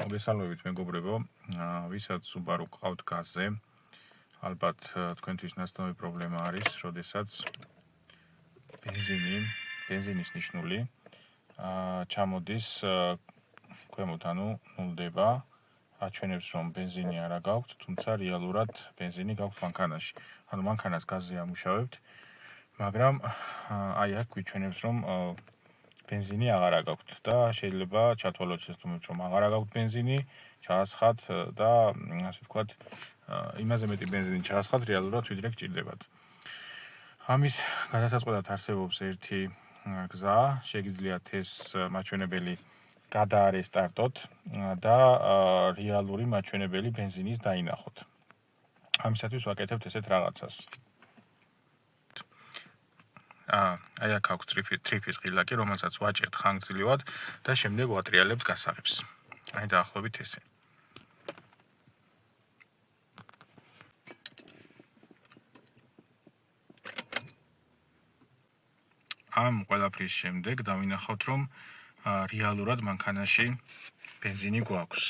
მოგესალმებით მეგობრებო, ვისაც Subaru გყავთ გაზზე, ალბათ თქვენთვის ნაცნობი პრობლემა არის, როდესაც ბენზინის ნიშნული ჩამოდის ქვემოთ, ანუ ნულდება, აჩვენებს რომ ბენზინი არა გაქვთ, თუმცა რეალურად ბენზინი გაქვთ მანქანაში. ანუ მანქანას გაზზე ამუშავებთ, მაგრამ აი აქ გვიჩვენებს რომ ბენზინი აღარა გაქვთ და შეიძლება ჩათვალოთ შეცდომით რომ აღარა გაქვთ ბენზინი, ჩაასხათ და ასე ვთქვათ, იმაზე მეტი ბენზინი ჩაასხათ რეალურად ვიდრე გჭირდებათ. ამის გადასაწყვეტად არსებობს ერთი გზა, შეგიძლიათ ეს მაჩვენებელი გადაარესტარტოთ და რეალური მაჩვენებელი ბენზინის დაინახოთ. ამისათვის ვაკეთებთ ესეთ რაღაცას. აი აქ აქვს ტრიფის ღილაკი, რომელსაც ვაჭერთ ხანგრძლივად და შემდეგ ვატრიალებთ გასაღებს. აი დაახლოებით ესე. ამ ყველაფრის შემდეგ დავინახავთ რომ რეალურად მანქანაში ბენზინი გვაქვს.